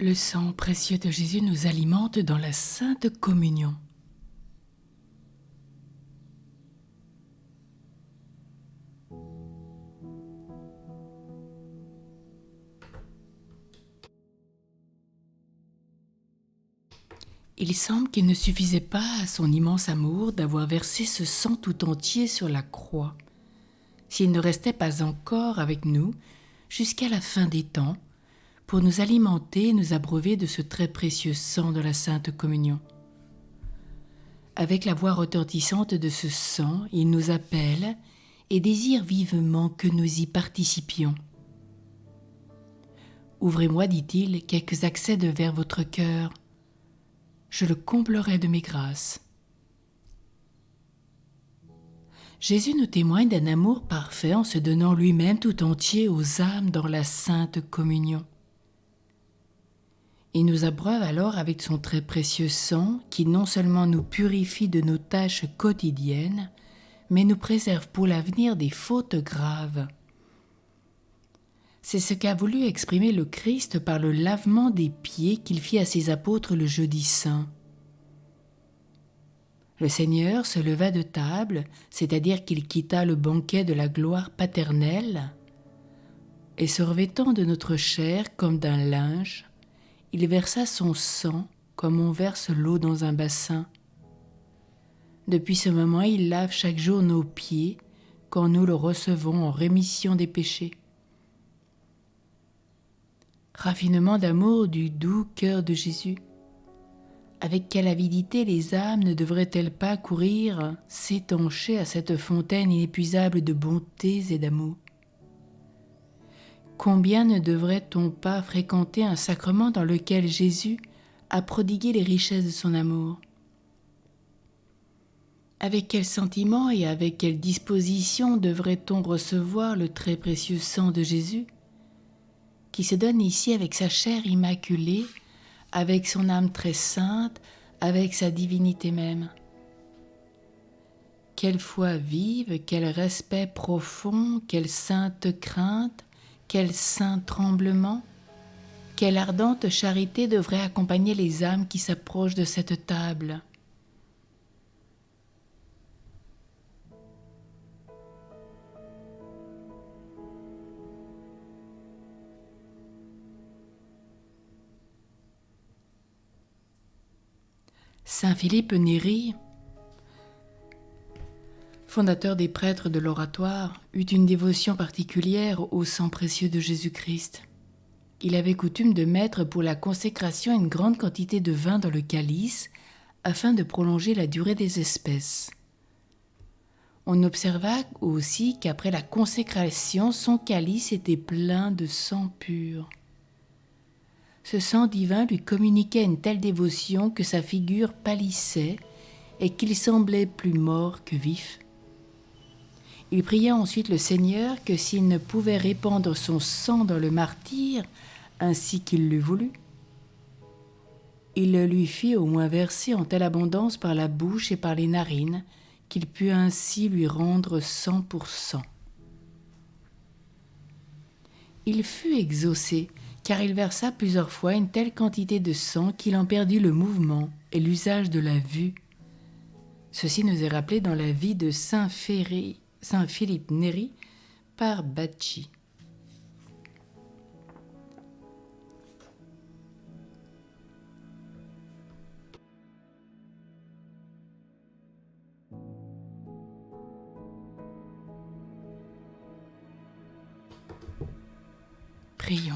Le sang précieux de Jésus nous alimente dans la Sainte Communion. Il semble qu'il ne suffisait pas à son immense amour d'avoir versé ce sang tout entier sur la croix. S'il ne restait pas encore avec nous jusqu'à la fin des temps, pour nous alimenter et nous abreuver de ce très précieux sang de la Sainte Communion. Avec la voix retentissante de ce sang, il nous appelle et désire vivement que nous y participions. « Ouvrez-moi, dit-il, quelques accès vers votre cœur. Je le comblerai de mes grâces. » Jésus nous témoigne d'un amour parfait en se donnant lui-même tout entier aux âmes dans la Sainte Communion. Il nous abreuve alors avec son très précieux sang qui non seulement nous purifie de nos tâches quotidiennes, mais nous préserve pour l'avenir des fautes graves. C'est ce qu'a voulu exprimer le Christ par le lavement des pieds qu'il fit à ses apôtres le jeudi saint. Le Seigneur se leva de table, c'est-à-dire qu'il quitta le banquet de la gloire paternelle, et se revêtant de notre chair comme d'un linge, il versa son sang comme on verse l'eau dans un bassin. Depuis ce moment, il lave chaque jour nos pieds quand nous le recevons en rémission des péchés. Raffinement d'amour du doux cœur de Jésus. Avec quelle avidité les âmes ne devraient-elles pas courir, s'étancher à cette fontaine inépuisable de bontés et d'amour? Combien ne devrait-on pas fréquenter un sacrement dans lequel Jésus a prodigué les richesses de son amour? Avec quel sentiment et avec quelle disposition devrait-on recevoir le très précieux sang de Jésus, qui se donne ici avec sa chair immaculée, avec son âme très sainte, avec sa divinité même? Quelle foi vive, quel respect profond, quelle sainte crainte, quel saint tremblement, quelle ardente charité devrait accompagner les âmes qui s'approchent de cette table. Saint Philippe Néri, fondateur des prêtres de l'Oratoire, eut une dévotion particulière au sang précieux de Jésus-Christ. Il avait coutume de mettre pour la consécration une grande quantité de vin dans le calice afin de prolonger la durée des espèces. On observa aussi qu'après la consécration, son calice était plein de sang pur. Ce sang divin lui communiquait une telle dévotion que sa figure pâlissait et qu'il semblait plus mort que vif. Il pria ensuite le Seigneur que s'il ne pouvait répandre son sang dans le martyre, ainsi qu'il l'eût voulu, il le lui fit au moins verser en telle abondance par la bouche et par les narines, qu'il put ainsi lui rendre 100%. Il fut exaucé, car il versa plusieurs fois une telle quantité de sang qu'il en perdit le mouvement et l'usage de la vue. Ceci nous est rappelé dans la vie de Saint Philippe Néri par Bacci. Prions.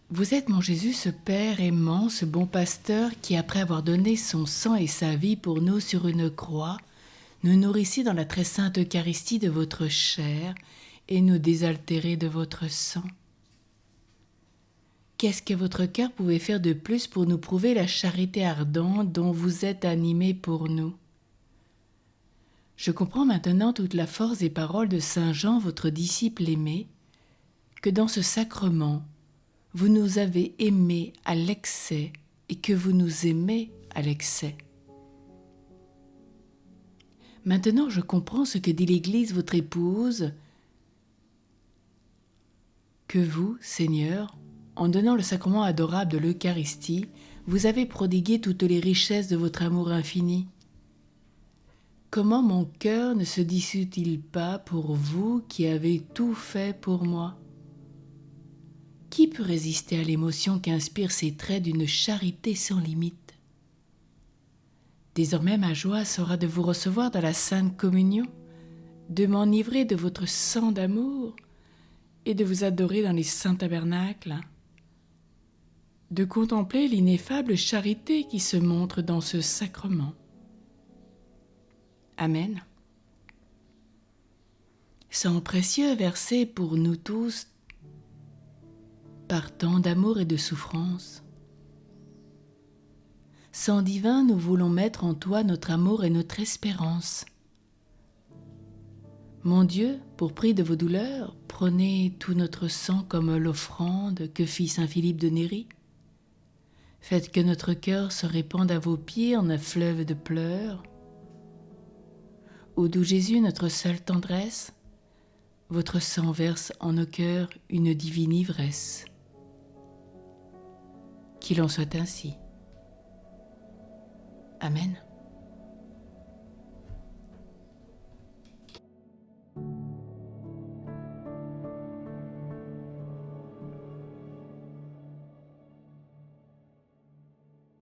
Vous êtes, mon Jésus, ce Père aimant, ce bon pasteur qui, après avoir donné son sang et sa vie pour nous sur une croix, nous nourrissez dans la très sainte Eucharistie de votre chair et nous désaltérez de votre sang. Qu'est-ce que votre cœur pouvait faire de plus pour nous prouver la charité ardente dont vous êtes animés pour nous? Je comprends maintenant toute la force des paroles de Saint Jean, votre disciple aimé, que dans ce sacrement, vous nous avez aimés à l'excès et que vous nous aimez à l'excès. Maintenant, je comprends ce que dit l'Église, votre épouse, que vous, Seigneur, en donnant le sacrement adorable de l'Eucharistie, vous avez prodigué toutes les richesses de votre amour infini. Comment mon cœur ne se dissout-il pas pour vous qui avez tout fait pour moi ? Qui peut résister à l'émotion qu'inspirent ces traits d'une charité sans limite ? Désormais, ma joie sera de vous recevoir dans la Sainte Communion, de m'enivrer de votre sang d'amour et de vous adorer dans les saints tabernacles, de contempler l'ineffable charité qui se montre dans ce sacrement. Amen. Sang précieux versé pour nous tous par tant d'amour et de souffrance. Sang divin, nous voulons mettre en toi notre amour et notre espérance. Mon Dieu, pour prix de vos douleurs, prenez tout notre sang comme l'offrande que fit saint Philippe de Néri. Faites que notre cœur se répande à vos pieds en un fleuve de pleurs. Ô doux Jésus, notre seule tendresse, votre sang verse en nos cœurs une divine ivresse. Qu'il en soit ainsi. Amen.